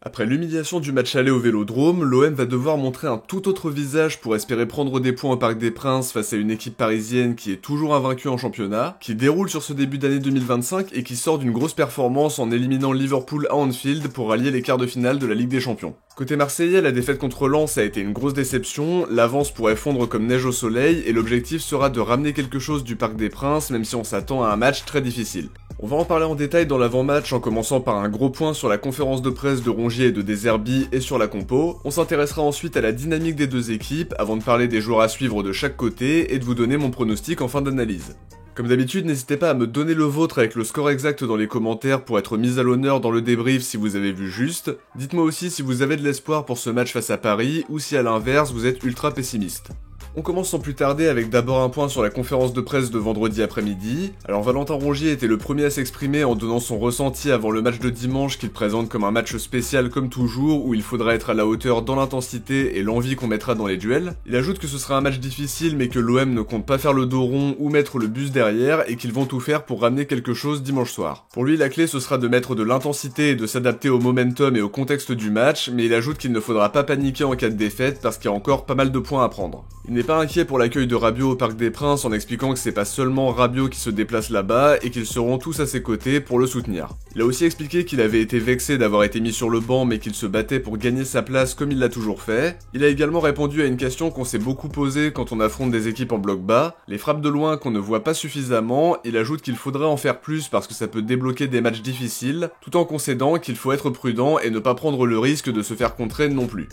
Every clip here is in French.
Après l'humiliation du match aller au Vélodrome, l'OM va devoir montrer un tout autre visage pour espérer prendre des points au Parc des Princes face à une équipe parisienne qui est toujours invaincue en championnat, qui déroule sur ce début d'année 2025 et qui sort d'une grosse performance en éliminant Liverpool à Anfield pour rallier les quarts de finale de la Ligue des Champions. Côté marseillais, la défaite contre Lens a été une grosse déception, l'avance pourrait fondre comme neige au soleil et l'objectif sera de ramener quelque chose du Parc des Princes même si on s'attend à un match très difficile. On va en parler en détail dans l'avant-match en commençant par un gros point sur la conférence de presse de Rongier et de De Zerbi et sur la compo. On s'intéressera ensuite à la dynamique des deux équipes avant de parler des joueurs à suivre de chaque côté et de vous donner mon pronostic en fin d'analyse. Comme d'habitude, n'hésitez pas à me donner le vôtre avec le score exact dans les commentaires pour être mis à l'honneur dans le débrief si vous avez vu juste. Dites-moi aussi si vous avez de l'espoir pour ce match face à Paris ou si à l'inverse vous êtes ultra pessimiste. On commence sans plus tarder avec d'abord un point sur la conférence de presse de vendredi après-midi. Alors Valentin Rongier était le premier à s'exprimer en donnant son ressenti avant le match de dimanche qu'il présente comme un match spécial comme toujours où il faudra être à la hauteur dans l'intensité et l'envie qu'on mettra dans les duels. Il ajoute que ce sera un match difficile mais que l'OM ne compte pas faire le dos rond ou mettre le bus derrière et qu'ils vont tout faire pour ramener quelque chose dimanche soir. Pour lui la clé ce sera de mettre de l'intensité et de s'adapter au momentum et au contexte du match, mais il ajoute qu'il ne faudra pas paniquer en cas de défaite parce qu'il y a encore pas mal de points à prendre. Il n'est pas inquiet pour l'accueil de Rabiot au Parc des Princes en expliquant que c'est pas seulement Rabiot qui se déplace là-bas et qu'ils seront tous à ses côtés pour le soutenir. Il a aussi expliqué qu'il avait été vexé d'avoir été mis sur le banc mais qu'il se battait pour gagner sa place comme il l'a toujours fait. Il a également répondu à une question qu'on s'est beaucoup posée quand on affronte des équipes en bloc bas, les frappes de loin qu'on ne voit pas suffisamment. Il ajoute qu'il faudrait en faire plus parce que ça peut débloquer des matchs difficiles, tout en concédant qu'il faut être prudent et ne pas prendre le risque de se faire contrer non plus.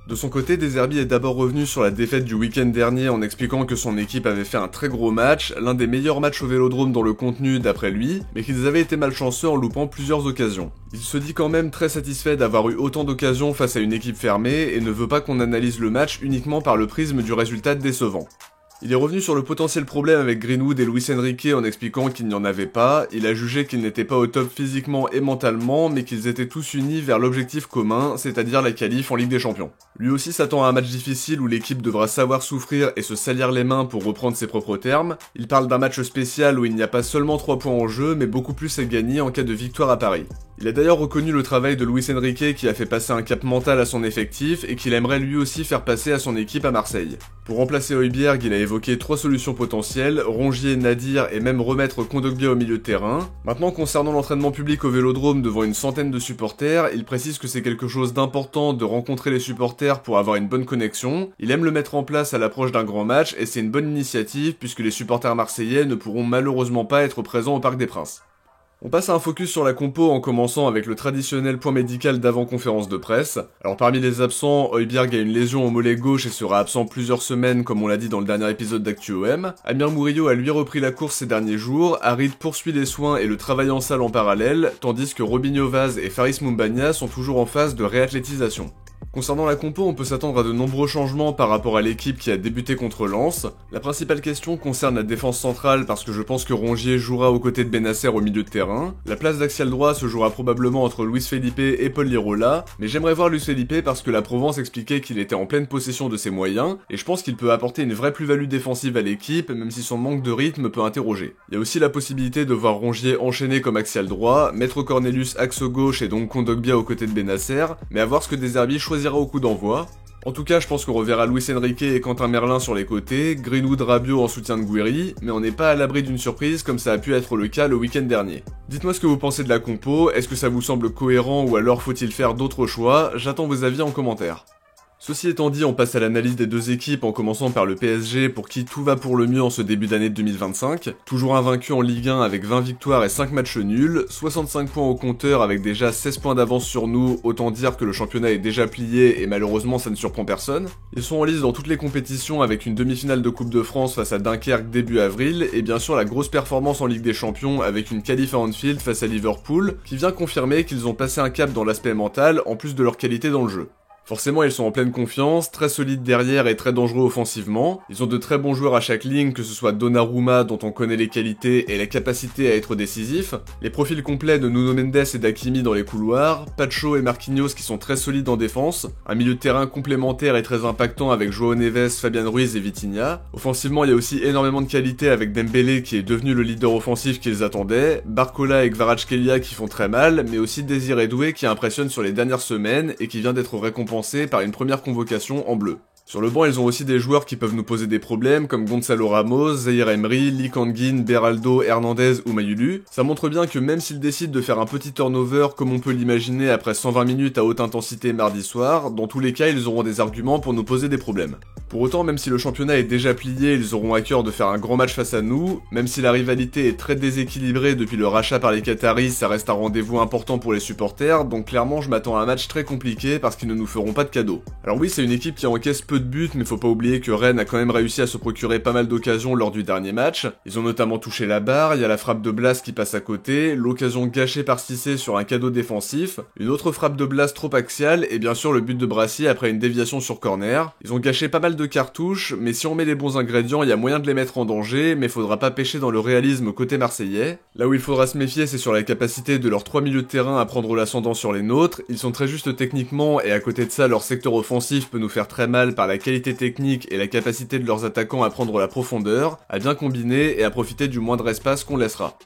De son côté, De Zerbi est d'abord revenu sur la défaite du week-end dernier en expliquant que son équipe avait fait un très gros match, l'un des meilleurs matchs au Vélodrome dans le contenu d'après lui, mais qu'ils avaient été malchanceux en loupant plusieurs occasions. Il se dit quand même très satisfait d'avoir eu autant d'occasions face à une équipe fermée et ne veut pas qu'on analyse le match uniquement par le prisme du résultat décevant. Il est revenu sur le potentiel problème avec Greenwood et Luis Enrique en expliquant qu'il n'y en avait pas. Il a jugé qu'ils n'étaient pas au top physiquement et mentalement, mais qu'ils étaient tous unis vers l'objectif commun, c'est-à-dire la qualif en Ligue des Champions. Lui aussi s'attend à un match difficile où l'équipe devra savoir souffrir et se salir les mains pour reprendre ses propres termes. Il parle d'un match spécial où il n'y a pas seulement 3 points en jeu, mais beaucoup plus à gagner en cas de victoire à Paris. Il a d'ailleurs reconnu le travail de Luis Enrique qui a fait passer un cap mental à son effectif et qu'il aimerait lui aussi faire passer à son équipe à Marseille. Pour remplacer Højbjerg, il a évoqué 3 solutions potentielles, Rongier, Nadir et même remettre Kondogbia au milieu de terrain. Maintenant, concernant l'entraînement public au Vélodrome devant une centaine de supporters, il précise que c'est quelque chose d'important de rencontrer les supporters pour avoir une bonne connexion. Il aime le mettre en place à l'approche d'un grand match et c'est une bonne initiative puisque les supporters marseillais ne pourront malheureusement pas être présents au Parc des Princes. On passe à un focus sur la compo en commençant avec le traditionnel point médical d'avant-conférence de presse. Alors parmi les absents, Højbjerg a une lésion au mollet gauche et sera absent plusieurs semaines comme on l'a dit dans le dernier épisode d'Actu-OM. Amir Murillo a lui repris la course ces derniers jours, Harit poursuit les soins et le travail en salle en parallèle, tandis que Robinho Vaz et Faris Moumbagna sont toujours en phase de réathlétisation. Concernant la compo, on peut s'attendre à de nombreux changements par rapport à l'équipe qui a débuté contre Lens. La principale question concerne la défense centrale parce que je pense que Rongier jouera aux côtés de Bennacer au milieu de terrain. La place d'axial droit se jouera probablement entre Luis Felipe et Paul Lirola, mais j'aimerais voir Luis Felipe parce que la Provence expliquait qu'il était en pleine possession de ses moyens, et je pense qu'il peut apporter une vraie plus-value défensive à l'équipe, même si son manque de rythme peut interroger. Il y a aussi la possibilité de voir Rongier enchaîner comme axial droit, mettre Cornelius axe gauche et donc Kondogbia aux côtés de Bennacer, mais à voir ce que De Zerbi choisira au coup d'envoi. En tout cas, je pense qu'on reverra Luis Enrique et Quentin Merlin sur les côtés, Greenwood, Rabiot en soutien de Gouiri, mais on n'est pas à l'abri d'une surprise comme ça a pu être le cas le week-end dernier. Dites-moi ce que vous pensez de la compo, est-ce que ça vous semble cohérent ou alors faut-il faire d'autres choix? J'attends vos avis en commentaire. Ceci étant dit, on passe à l'analyse des deux équipes en commençant par le PSG pour qui tout va pour le mieux en ce début d'année de 2025. Toujours invaincu en Ligue 1 avec 20 victoires et 5 matchs nuls, 65 points au compteur avec déjà 16 points d'avance sur nous, autant dire que le championnat est déjà plié et malheureusement ça ne surprend personne. Ils sont en lice dans toutes les compétitions avec une demi-finale de Coupe de France face à Dunkerque début avril et bien sûr la grosse performance en Ligue des Champions avec une qualif à Anfield face à Liverpool qui vient confirmer qu'ils ont passé un cap dans l'aspect mental en plus de leur qualité dans le jeu. Forcément, ils sont en pleine confiance, très solides derrière et très dangereux offensivement. Ils ont de très bons joueurs à chaque ligne, que ce soit Donnarumma, dont on connaît les qualités et la capacité à être décisif, les profils complets de Nuno Mendes et d'Hakimi dans les couloirs, Pacho et Marquinhos qui sont très solides en défense, un milieu de terrain complémentaire et très impactant avec João Neves, Fabian Ruiz et Vitinha. Offensivement, il y a aussi énormément de qualité avec Dembélé qui est devenu le leader offensif qu'ils attendaient, Barcola et Kvaratskhelia qui font très mal, mais aussi Désiré Doué qui impressionne sur les dernières semaines et qui vient d'être récompensé par une première convocation en bleu. Sur le banc, ils ont aussi des joueurs qui peuvent nous poser des problèmes, comme Gonzalo Ramos, Zaïre Emery, Lee Kangin, Beraldo, Hernandez ou Mayulu. Ça montre bien que même s'ils décident de faire un petit turnover, comme on peut l'imaginer après 120 minutes à haute intensité mardi soir, dans tous les cas, ils auront des arguments pour nous poser des problèmes. Pour autant, même si le championnat est déjà plié, ils auront à cœur de faire un grand match face à nous. Même si la rivalité est très déséquilibrée depuis le rachat par les Qataris, ça reste un rendez-vous important pour les supporters, donc clairement je m'attends à un match très compliqué parce qu'ils ne nous feront pas de cadeaux. Alors oui, c'est une équipe qui encaisse peu de buts, mais faut pas oublier que Rennes a quand même réussi à se procurer pas mal d'occasions lors du dernier match. Ils ont notamment touché la barre, il y a la frappe de Blas qui passe à côté, l'occasion gâchée par Cissé sur un cadeau défensif, une autre frappe de Blas trop axiale, et bien sûr le but de Brassier après une déviation sur corner. Ils ont gâché pas mal de cartouches, mais si on met les bons ingrédients, il y a moyen de les mettre en danger, mais faudra pas pêcher dans le réalisme côté marseillais. Là où il faudra se méfier, c'est sur la capacité de leurs trois milieux de terrain à prendre l'ascendant sur les nôtres. Ils sont très justes techniquement, et à côté de ça, leur secteur offensif peut nous faire très mal par la qualité technique et la capacité de leurs attaquants à prendre la profondeur, à bien combiner et à profiter du moindre espace qu'on laissera.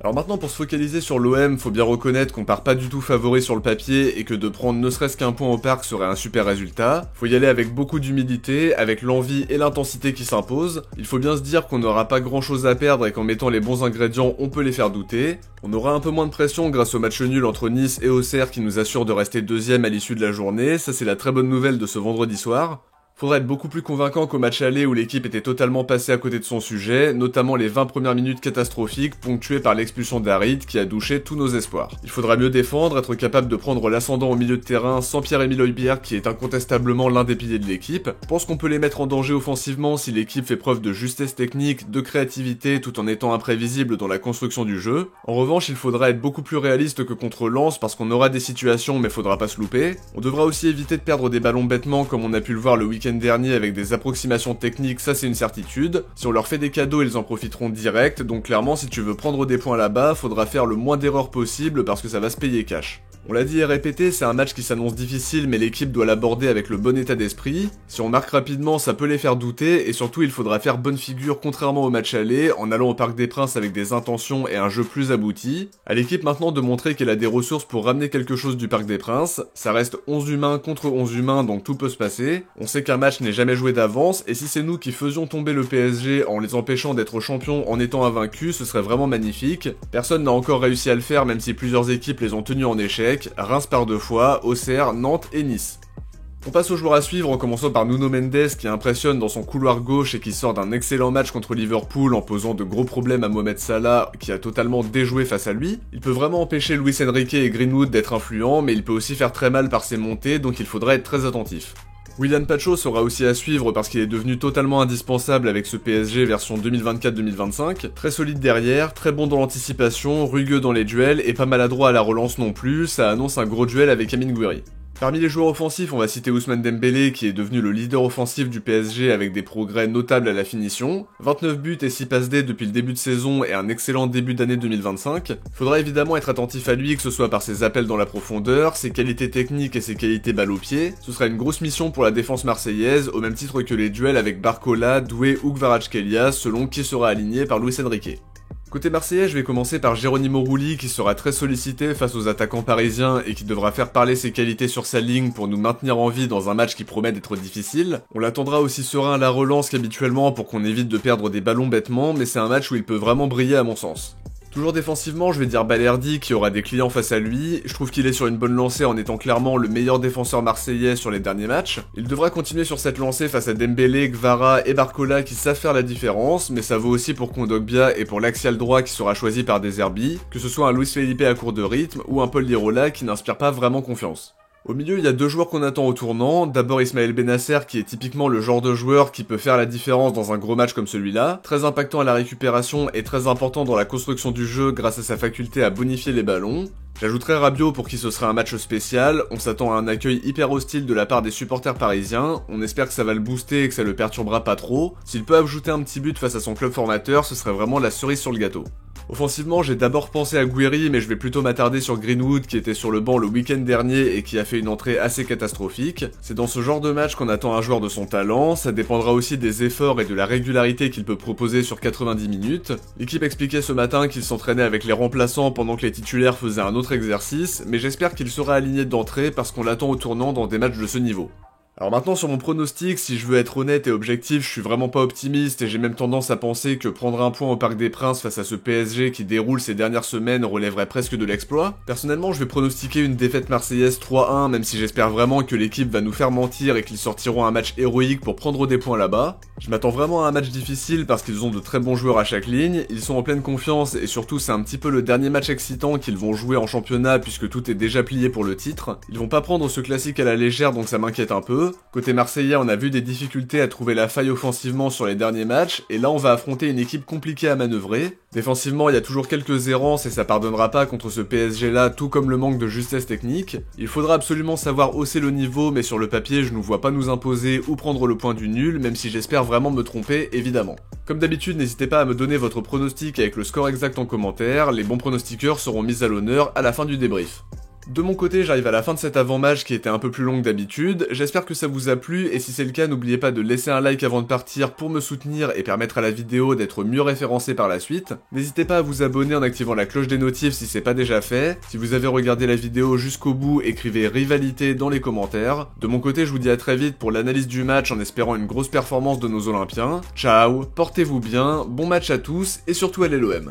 Alors maintenant, pour se focaliser sur l'OM, faut bien reconnaître qu'on part pas du tout favori sur le papier et que de prendre ne serait-ce qu'un point au parc serait un super résultat. Faut y aller avec beaucoup d'humilité, avec l'envie et l'intensité qui s'imposent. Il faut bien se dire qu'on n'aura pas grand chose à perdre et qu'en mettant les bons ingrédients, on peut les faire douter. On aura un peu moins de pression grâce au match nul entre Nice et Auxerre qui nous assure de rester deuxième à l'issue de la journée, ça c'est la très bonne nouvelle de ce vendredi soir. Faudrait être beaucoup plus convaincant qu'au match aller où l'équipe était totalement passée à côté de son sujet, notamment les 20 premières minutes catastrophiques ponctuées par l'expulsion d'Harit qui a douché tous nos espoirs. Il faudra mieux défendre, être capable de prendre l'ascendant au milieu de terrain sans Pierre-Emile Højbjerg qui est incontestablement l'un des piliers de l'équipe. Je pense qu'on peut les mettre en danger offensivement si l'équipe fait preuve de justesse technique, de créativité tout en étant imprévisible dans la construction du jeu. En revanche, il faudra être beaucoup plus réaliste que contre Lens parce qu'on aura des situations mais faudra pas se louper. On devra aussi éviter de perdre des ballons bêtement comme on a pu le voir le week-end dernier avec des approximations techniques, ça c'est une certitude. Si on leur fait des cadeaux, ils en profiteront direct, donc clairement si tu veux prendre des points là-bas, faudra faire le moins d'erreurs possible parce que ça va se payer cash. On l'a dit et répété, c'est un match qui s'annonce difficile mais l'équipe doit l'aborder avec le bon état d'esprit. Si on marque rapidement, ça peut les faire douter et surtout il faudra faire bonne figure contrairement au match aller en allant au Parc des Princes avec des intentions et un jeu plus abouti. À l'équipe maintenant de montrer qu'elle a des ressources pour ramener quelque chose du Parc des Princes. Ça reste 11 humains contre 11 humains donc tout peut se passer. On sait qu'un match n'est jamais joué d'avance et si c'est nous qui faisions tomber le PSG en les empêchant d'être champions en étant invaincus, ce serait vraiment magnifique. Personne n'a encore réussi à le faire même si plusieurs équipes les ont tenus en échec. Reims par 2 fois, Auxerre, Nantes et Nice. On passe aux joueurs à suivre en commençant par Nuno Mendes qui impressionne dans son couloir gauche et qui sort d'un excellent match contre Liverpool en posant de gros problèmes à Mohamed Salah qui a totalement déjoué face à lui. Il peut vraiment empêcher Luis Enrique et Greenwood d'être influents mais il peut aussi faire très mal par ses montées donc il faudra être très attentif. Willian Pacho sera aussi à suivre parce qu'il est devenu totalement indispensable avec ce PSG version 2024-2025, très solide derrière, très bon dans l'anticipation, rugueux dans les duels et pas maladroit à la relance non plus, ça annonce un gros duel avec Amine Gouiri. Parmi les joueurs offensifs, on va citer Ousmane Dembélé qui est devenu le leader offensif du PSG avec des progrès notables à la finition, 29 buts et 6 passes D depuis le début de saison et un excellent début d'année 2025. Faudra évidemment être attentif à lui que ce soit par ses appels dans la profondeur, ses qualités techniques et ses qualités balle au pied. Ce sera une grosse mission pour la défense marseillaise au même titre que les duels avec Barcola, Doué ou Kvaratskhelia selon qui sera aligné par Luis Enrique. Côté marseillais, je vais commencer par Geronimo Rulli qui sera très sollicité face aux attaquants parisiens et qui devra faire parler ses qualités sur sa ligne pour nous maintenir en vie dans un match qui promet d'être difficile. On l'attendra aussi serein à la relance qu'habituellement pour qu'on évite de perdre des ballons bêtement, mais c'est un match où il peut vraiment briller à mon sens. Toujours défensivement, je vais dire Balerdi qui aura des clients face à lui. Je trouve qu'il est sur une bonne lancée en étant clairement le meilleur défenseur marseillais sur les derniers matchs. Il devra continuer sur cette lancée face à Dembélé, Kvara et Barcola qui savent faire la différence, mais ça vaut aussi pour Kondogbia et pour l'axial droit qui sera choisi par De Zerbi, que ce soit un Luis Felipe à court de rythme ou un Paul Lirola qui n'inspire pas vraiment confiance. Au milieu, il y a deux joueurs qu'on attend au tournant. D'abord Ismaël Benasser, qui est typiquement le genre de joueur qui peut faire la différence dans un gros match comme celui-là. Très impactant à la récupération et très important dans la construction du jeu grâce à sa faculté à bonifier les ballons. J'ajouterai Rabiot pour qui ce sera un match spécial. On s'attend à un accueil hyper hostile de la part des supporters parisiens. On espère que ça va le booster et que ça le perturbera pas trop. S'il peut ajouter un petit but face à son club formateur, ce serait vraiment la cerise sur le gâteau. Offensivement, j'ai d'abord pensé à Guiri, mais je vais plutôt m'attarder sur Greenwood qui était sur le banc le week-end dernier et qui a fait une entrée assez catastrophique. C'est dans ce genre de match qu'on attend un joueur de son talent, ça dépendra aussi des efforts et de la régularité qu'il peut proposer sur 90 minutes. L'équipe expliquait ce matin qu'il s'entraînait avec les remplaçants pendant que les titulaires faisaient un autre exercice, mais j'espère qu'il sera aligné d'entrée parce qu'on l'attend au tournant dans des matchs de ce niveau. Alors maintenant sur mon pronostic, si je veux être honnête et objectif, je suis vraiment pas optimiste et j'ai même tendance à penser que prendre un point au Parc des Princes face à ce PSG qui déroule ces dernières semaines relèverait presque de l'exploit. Personnellement, je vais pronostiquer une défaite marseillaise 3-1, même si j'espère vraiment que l'équipe va nous faire mentir et qu'ils sortiront un match héroïque pour prendre des points là-bas. Je m'attends vraiment à un match difficile parce qu'ils ont de très bons joueurs à chaque ligne, ils sont en pleine confiance et surtout c'est un petit peu le dernier match excitant qu'ils vont jouer en championnat puisque tout est déjà plié pour le titre. Ils vont pas prendre ce classique à la légère donc ça m'inquiète un peu. Côté marseillais, on a vu des difficultés à trouver la faille offensivement sur les derniers matchs, et là on va affronter une équipe compliquée à manœuvrer. Défensivement, il y a toujours quelques errances et ça pardonnera pas contre ce PSG là, tout comme le manque de justesse technique. Il faudra absolument savoir hausser le niveau, mais sur le papier, je ne vois pas nous imposer ou prendre le point du nul, même si j'espère vraiment me tromper, évidemment. Comme d'habitude, n'hésitez pas à me donner votre pronostic avec le score exact en commentaire, les bons pronostiqueurs seront mis à l'honneur à la fin du débrief. De mon côté, j'arrive à la fin de cet avant-match qui était un peu plus long que d'habitude, j'espère que ça vous a plu et si c'est le cas, n'oubliez pas de laisser un like avant de partir pour me soutenir et permettre à la vidéo d'être mieux référencée par la suite. N'hésitez pas à vous abonner en activant la cloche des notifs si c'est pas déjà fait. Si vous avez regardé la vidéo jusqu'au bout, écrivez rivalité dans les commentaires. De mon côté, je vous dis à très vite pour l'analyse du match en espérant une grosse performance de nos Olympiens. Ciao, portez-vous bien, bon match à tous et surtout allez l'OM.